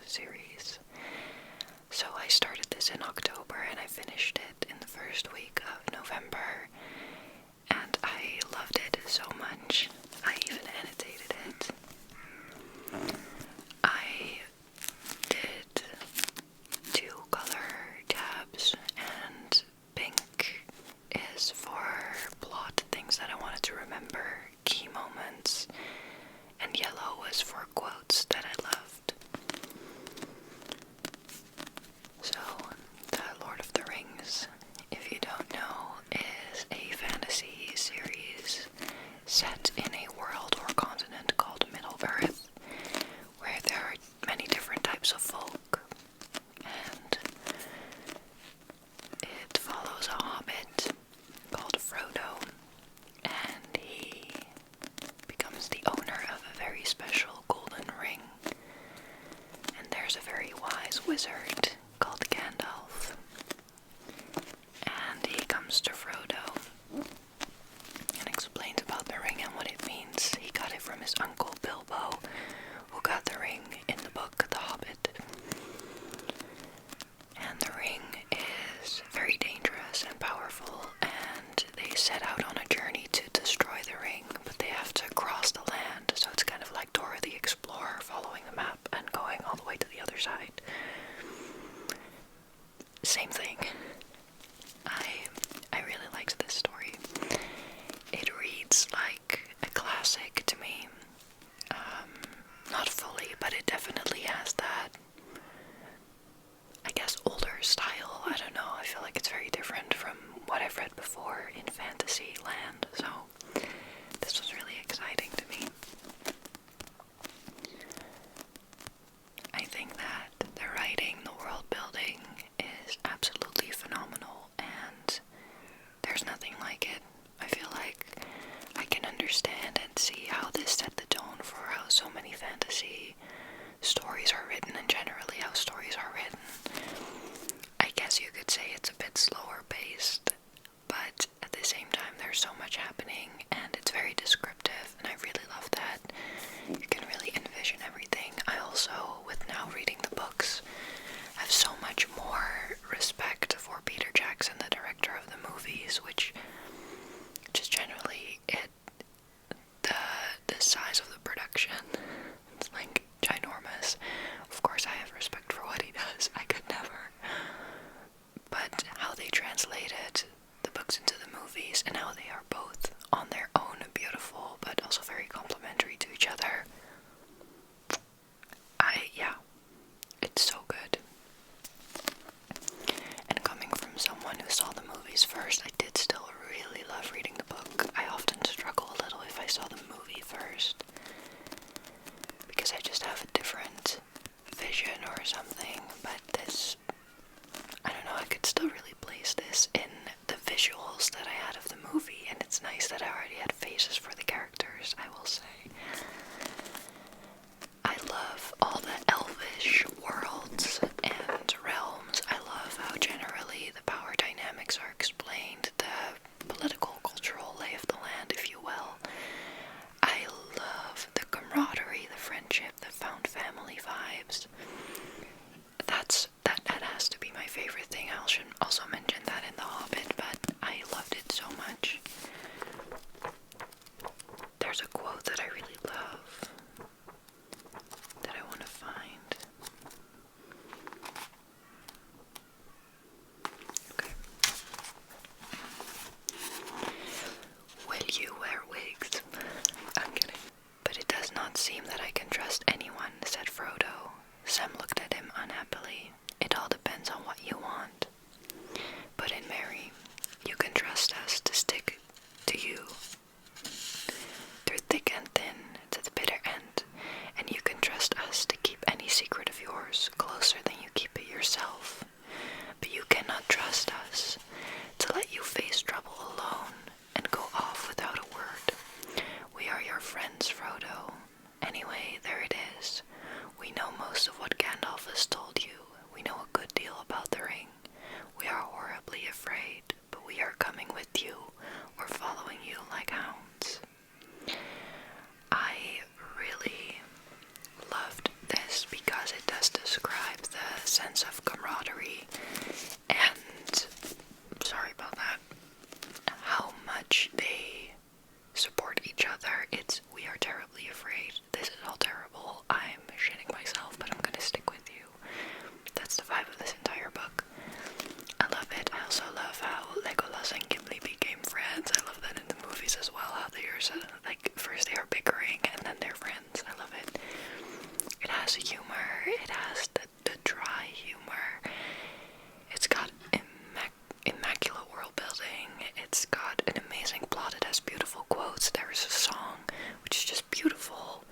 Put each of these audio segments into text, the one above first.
Rings series. So I started this in October and I finished it in the first week of November, and I loved it so much. I even annotated it. I did 2 color tabs, and pink is for plot things that I wanted to remember, key moments, and yellow was for quotes that I loved. So, The Lord of the Rings, if you don't know, is a fantasy series set in a world or continent called Middle-earth, where there are many different types of folk, and it follows a hobbit called Frodo, and he becomes the owner of a very special golden ring, and there's a very wise wizard called Gandalf, and he comes to Frodo and explains about the ring and what it means. He got it from his uncle Bilbo, who got the ring in the book The Hobbit. And the ring is very dangerous and powerful, and they set out on a journey to destroy the ring, but they have to cross the land, so it's kind of like Dora the Explorer following the map and going all the way to the other side. Same thing. I really liked this story. It reads like a classic to me. Not fully, but it definitely has that, I guess, older style. I don't know, I feel like it's very different from what I've read before in fantasy land, so this was really exciting to me. I think that the writing, the world building is absolutely phenomenal, and there's nothing like it. I feel like I can understand and see how this set the tone for how so many fantasy stories are written, and generally how stories are written. I guess you could say it's a bit slower paced, but at the same time there's so much happening and it's very descriptive, and I really love that. You can really envision everything. I also, with now reading the books, have so much more respect for Peter Jackson, the director of the movies, which just generally the size of the production, it's like ginormous. Of course I have respect for what he does, I could never. But how they translated the books into the movies, and how they are both on their own beautiful but also very complementary to each other. Yeah, it's so good. And coming from someone who saw the movies first, I did still really love reading the book. I often struggle a little if I saw the movie first, because I just have a different vision or something, but this, I don't know, I could still really place this in the visuals that I had of the movie, and it's nice that I already had faces for the characters, I will say. I love all the elvish worlds and realms. I love how generally the power dynamics are explained, the political, cultural lay of the land, if you will. I love the camaraderie, the friendship, the found family vibes. That has to be my favorite thing. I should also mention that in The Hobbit, but I loved it so much. There's a quote that I really love that I want to find. Okay. Will you wear wigs? I'm kidding. But it does not seem that I can trust anyone, said Frodo. Sam looked at him unhappily. It all depends on what you want. But in Mary, you can trust us to stick to you through thick and thin, to the bitter end, and you can trust us to keep any secret of yours closer than you keep it yourself. But you cannot trust us to let you face trouble alone and go off without a word. We are your friends, Frodo. Anyway, there it is. We know most of what Gandalf has told you. We know a good deal about the ring. We are horribly afraid, but we are coming with you, or following you like hounds. I really loved this because it does describe sense of camaraderie and, sorry about that, how much they support each other. It's, we are terribly afraid. This is all terrible. I'm shitting myself, but I'm gonna stick with you. That's the vibe of this entire book. I love it. I also love how Legolas and Gimli became friends. I love that in the movies as well, how they are so, like, first they are bickering and then they're friends. I love it. It has humor. It has the dry humor. It's got immaculate world building. It's got an amazing plot. It has beautiful quotes. There's a song which is just beautiful.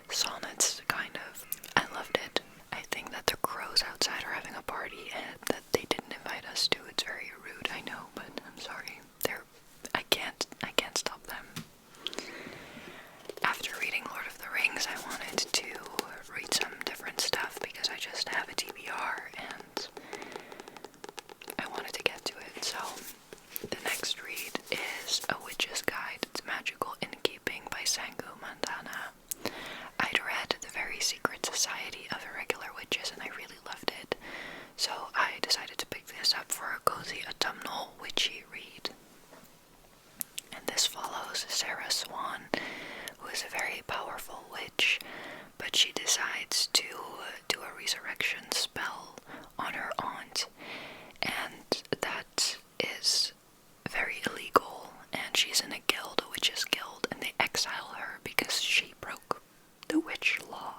Sonnets, kind of. I loved it. I think that the crows outside are having a party and that they didn't invite us to. It's very rude, I know, but I'm sorry. I can't stop them. After reading Lord of the Rings, I wanted to read some different stuff because I just have a TBR and I wanted to get to it. So the next read is A Witch's Guide to Magical Innkeeping by Sangu Mandana. I'd read The Very Secret Society of Irregular Witches and I really loved it, so I decided to pick this up for a cozy autumnal witchy read. And this follows Sarah Swan, who is a very powerful witch, but she decides to do a resurrection spell on her aunt, and that is very illegal, and she's in a guild, a witch's guild, and they exile her because she broke the witch law.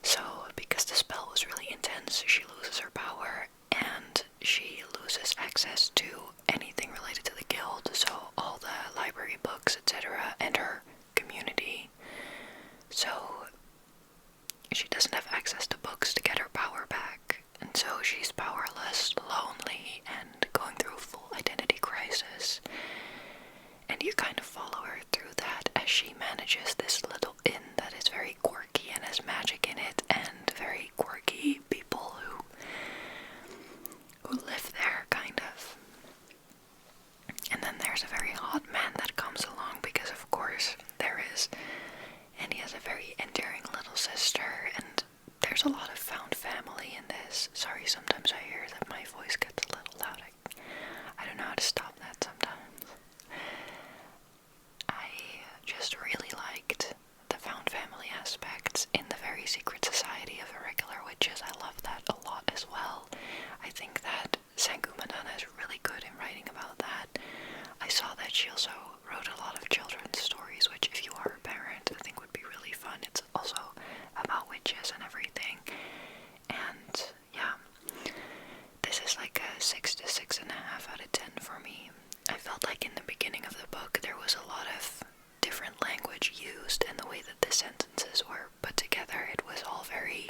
So, because the spell was really intense, she loses her power, and she loses access to anything related to the guild, so all the library books, etc., and her community. So, she doesn't have access to books to get her power back, and so she's powerless, lonely, and going through a full identity crisis. And you kind of follow her through that as she manages this little inn that is very quirky and has magic in it, and very quirky people who live there, kind of. And then there's a very hot man that comes along because, of course, there is, and he has a very endearing little sister, and there's a lot of found family in this. Sorry, sometimes I hear that my voice gets a little loud. I don't know how to stop that sometimes. I just really liked the found family aspects in The Very Secret Society of Irregular Witches. I love that a lot as well. I think that Sangu Mandana is really good in writing about that. I saw that she also wrote a lot of children's stories, which if you are a parent, I think would be really fun. It's also about witches and everything. And yeah, this is like a 6 to 6.5 out of 10 for me. I felt like in the beginning of the book there was a lot of different language used, and the way that the sentences were put together, it was all very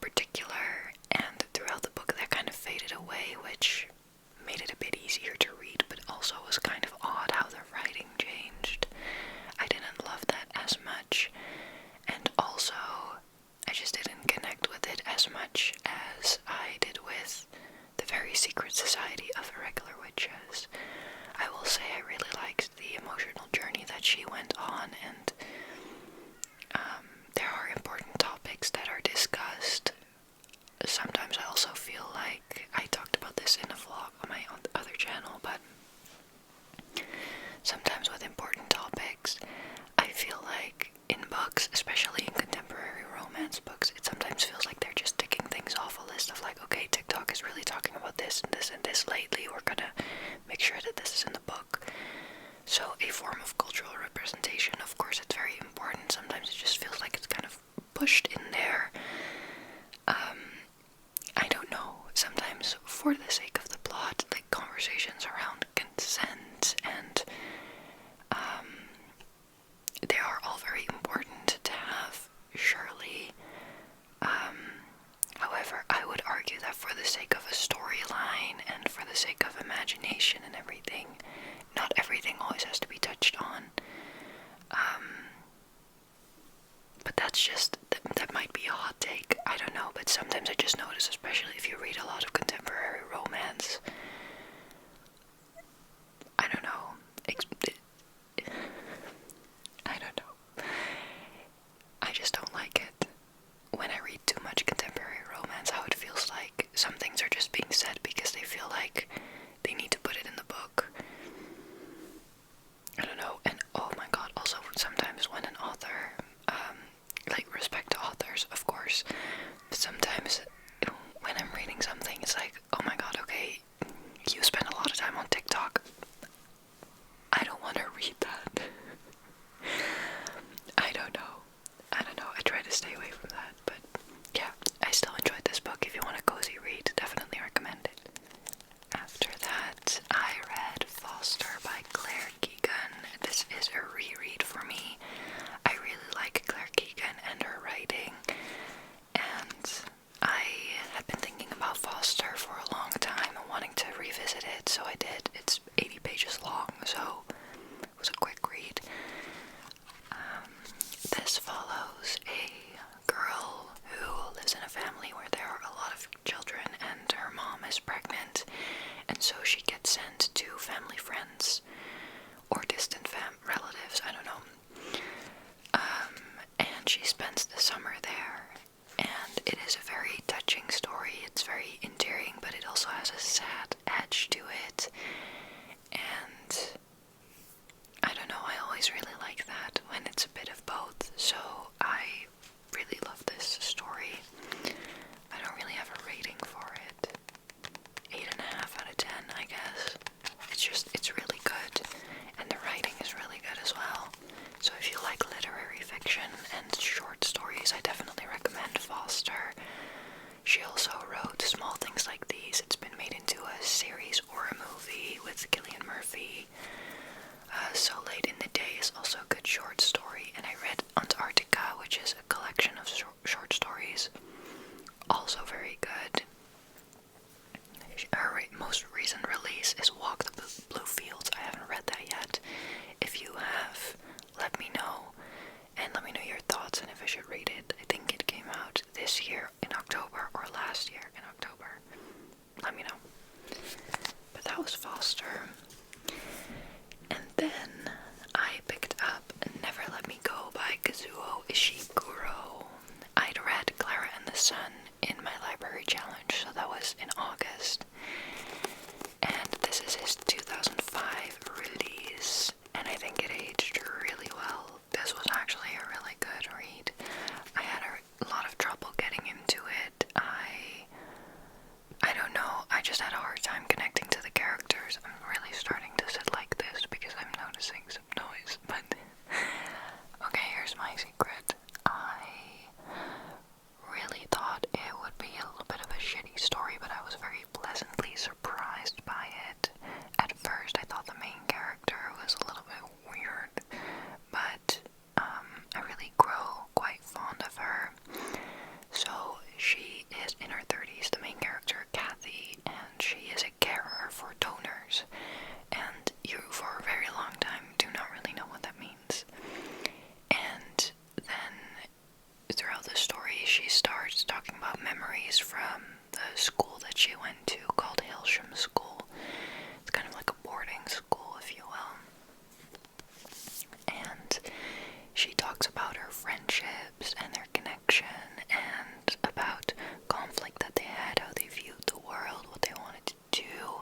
particular, and throughout the book that kind of faded away, which made it a bit easier to read, but also was kind of odd how the writing changed. I didn't love that as much, and also I just didn't connect with it as much as I did with The Very Secret Society of Irregular Witches. I will say I really liked the emotional journey that she went on, and there are important topics that are discussed. Sometimes I also feel like, I talked about this in a vlog on my other channel, but sometimes with important topics, I feel like in books, especially in contemporary romance books, it sometimes feels like they're just ticking things off a list of like, okay, TikTok is really talking about this and this and this lately, we're gonna make sure that this is in the book. So a form of cultural representation, of course, it's very important. Sometimes it just feels like it's kind of pushed in there. I don't know, sometimes for the sake of the plot, like conversations around consent and they are all very important to have, surely. However, I would argue that for the sake of a storyline and for the sake of imagination and everything, not everything always has to be touched on. But that's just, that might be a hot take, I don't know, but sometimes I just notice, especially if you read a lot of contemporary romance, I don't know, I don't know, I just don't like it when I read too much is a reread for me. I really like Claire Keegan and her writing, and I had been thinking about Foster for a long time and wanting to revisit it, so I did. It's 80 pages long, so it was a quick read. This follows a girl who lives in a family where there are a lot of children, and her mom is pregnant, and so she gets sent to family friends or distant relatives, I don't know. And she spends the summer there, and it is a very touching story. It's very endearing, but it also has a sad edge to it, and I don't know, I always really like that when it's a bit of both, so I really love this story. I don't really have a rating for it. 8.5 out of 10, I guess. It's really good, and the writing is really good as well. So if you like literary fiction and short stories, I definitely recommend Foster. She also wrote Small Things Like These. It's been made into a series or a movie with Cillian Murphy. So Late in the Day is also a good short story, and I read Antarctica, which is a collection of short stories. Also very good. Her most recent release is Walk the Blue Fields. I haven't read that yet. If you have, let me know, and let me know your thoughts and if I should read it. I think it came out this year in October or last year in October. Let me know. But that was Foster. And then I picked up Never Let Me Go by Kazuo Ishiguro. I'd read Clara and the Sun in my library challenge, so that was in August. And this is his 2005 release, and I think it aged really well. This was actually a really good read. I had a lot of trouble getting into it. I don't know, I just had a hard time connecting to the characters. I'm really starting to sit like this because I'm noticing some noise, but okay, here's my secret. I really thought it would be a little bit of a shitty story, but I was very pleasantly surprised by it. At first, I thought the main character was a little bit weird, but I really grow quite fond of her. So she is in her 30s, the main character, Kathy, and she is a carer for donors. And you, for a very long time, do not really know what that means. And then throughout the story, she starts talking about memories from the school that she went to called Hailsham School. It's kind of like a boarding school, if you will. And she talks about her friendships and their connection, and about conflict that they had, how they viewed the world, what they wanted to do,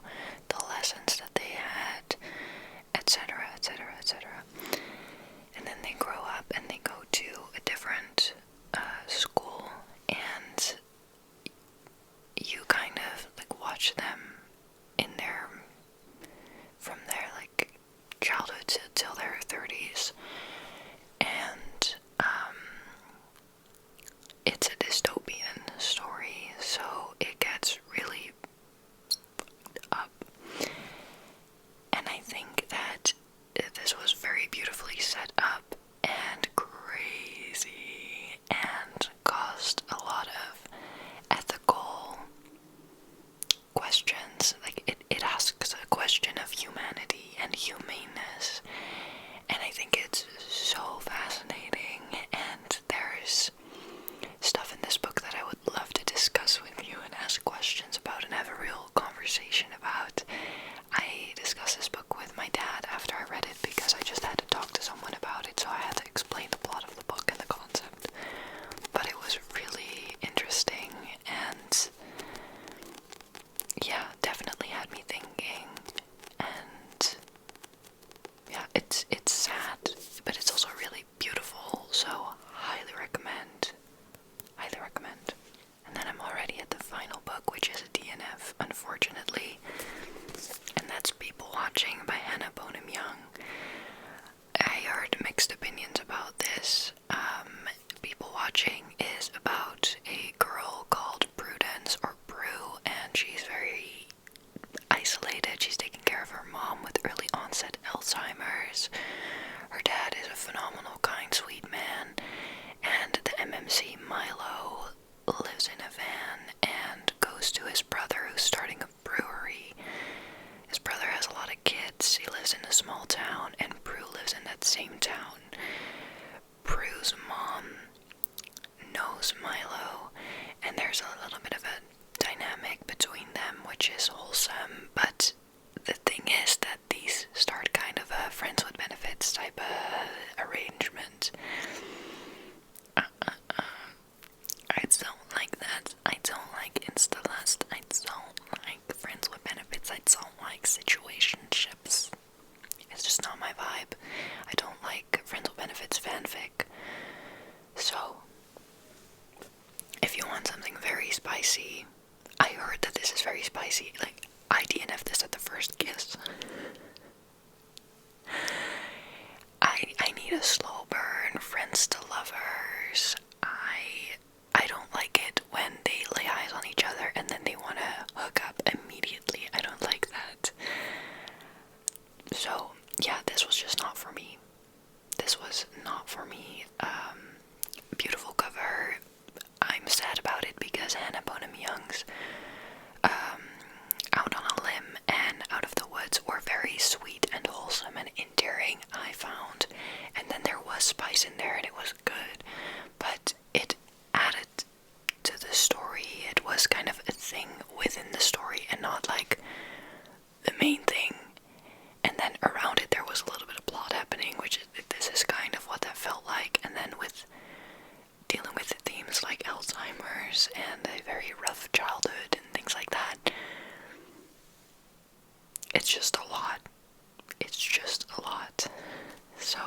the lessons that they had, etc., etc., etc. And then they grow up and they go to a different school, and you kind of like watch them in their, from their like childhood till their 30s, and it's a dystopian story, so it gets really up. And I think that this was very beautifully set up and crazy and caused a lot of ethical questions. Like it asks a question of humanity and humaneness, and I think it's so fascinating, and there's stuff in this book that I would love to discuss with you and ask questions about and have a real conversation about. I discussed this book with my dad after I read it because I just had to talk to someone about it, so I had to explain the plot of the book and the concept. But it was really interesting, and yeah, definitely had me thinking. And yeah, it's sad, but it's also really beautiful, so highly recommend. Highly recommend. And then I'm already at the final book, which is a DNF, unfortunately, and that's People Watching by Hannah Bonham Young. I heard mixed opinions about this. People Watching is about a girl called Prudence, or Prue, and she's very isolated. She's taking care of her mom with early onset Alzheimer's. Her phenomenal, kind, sweet man, and the MMC Milo lives in a van and goes to his brother who's starting a brewery. His brother has a lot of kids, he lives in a small town, and Prue lives in that same town. Prue's mom knows Milo, and there's a little bit of a dynamic between them, which is wholesome, but the thing is that these start kind of a friends with benefits type of arrangement. I don't like that. I don't like insta-lust. I don't like friends with benefits. I don't like situationships. It's just not my vibe. I don't like friends with benefits fanfic. So, if you want something very spicy, I heard that this is very spicy. Like, I DNF this at the first kiss. I need a slow burn, friends to lovers. I don't like it when they lay eyes on each other and then they want to hook up immediately. I don't like that. So, yeah, this was just not for me. This was not for me. Beautiful cover. I'm sad about it because Hannah Bonham Young's Out on a Limb and Out of the Woods were very sweet and wholesome and endearing, I found. And then there was spice in there and it was good. But it added to the story. It was kind of a thing within the story and not like the main thing. And then around it there was a little bit of plot happening, which this is kind of what that felt like. And then with dealing with themes like Alzheimer's and a very rough childhood and things like that, it's just a lot. It's just a lot. So,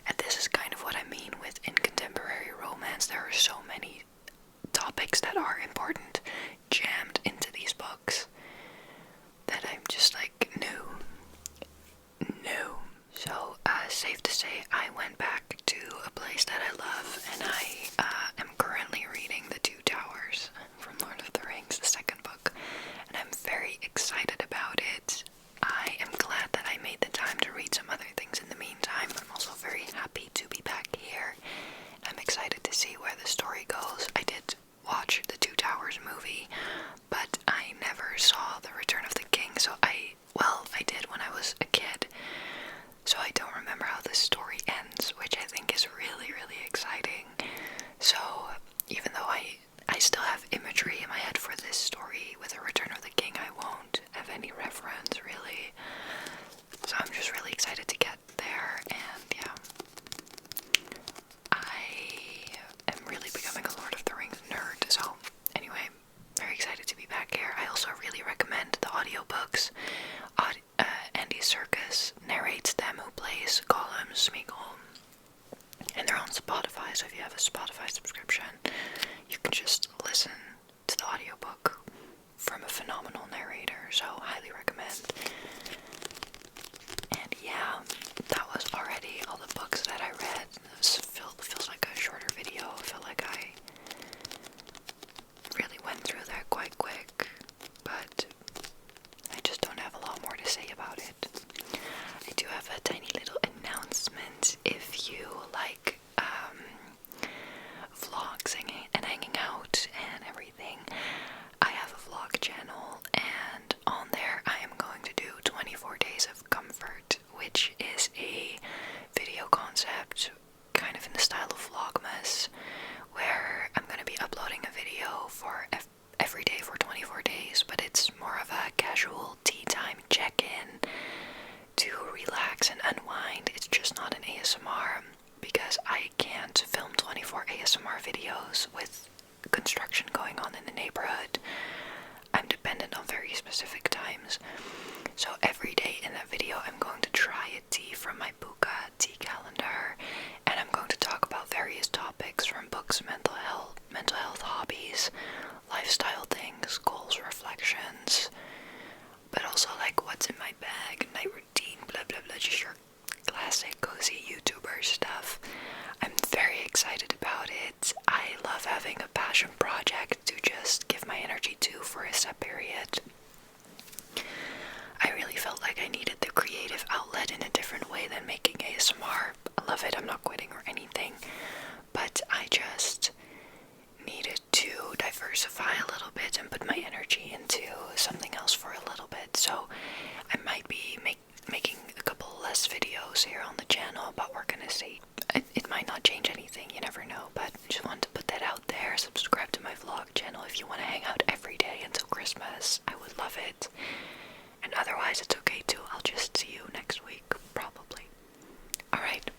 and this is kind of what I mean with in contemporary romance. There are so many topics that are important jammed into these books that I'm just like, no. So, safe to say, I went back to a place that I love, and I am currently reading The Two Towers from Lord of the Rings, the second book, and I'm very excited about it. I am glad that I made the time to read some other things in the meantime. I'm also very happy to be back here. I'm excited to see where the story goes. I did watch the Two Towers movie, but I never saw The Return of the King, so I did when I was a kid, so I don't remember how the story ends, which I think is really, really exciting. So even though I still have imagery in my head for this story with The Return of the King, I won't have any reference really. So I'm just really excited to get there, and yeah. I am really becoming a Lord of the Rings nerd, so anyway, very excited to be back here. I also really recommend the audiobooks. Andy Serkis narrates them, who plays Gollum Smeagol, and they're on Spotify, so if you have a Spotify subscription, you can just listen to the audiobook from a phenomenal narrator, so highly recommend. And yeah, that was already all the books that I read. This feels like a shorter video. I feel like I really went through that quite quick, but I just don't have a lot more to say about it. I do have a tiny little announcement. If you like vlogs and hanging out and everything, I have a vlog channel, and on there I am going to do 24 Days of Comfort, which is a video concept kind of in the style of Vlogmas, where I'm going to be uploading a video for every day for 24 days, but it's more of a casual tea time check-in to relax and unwind. It's just not an ASMR, because I can't film 24 ASMR videos with construction going on in the neighborhood. I'm dependent on very specific times. So every day in that video I'm going to try a tea from my Buka tea calendar, and I'm going to talk about various topics from books, mental health hobbies, lifestyle things, goals, reflections, but also like what's in my bag, night routine, blah blah blah, just your classic cozy YouTuber stuff. I'm very excited about it. I love having a passion project to just give my energy to for a set period. I really felt like I needed the creative outlet in a different way than making every day until Christmas, I would love it. And otherwise, it's okay too. I'll just see you next week, probably. Alright,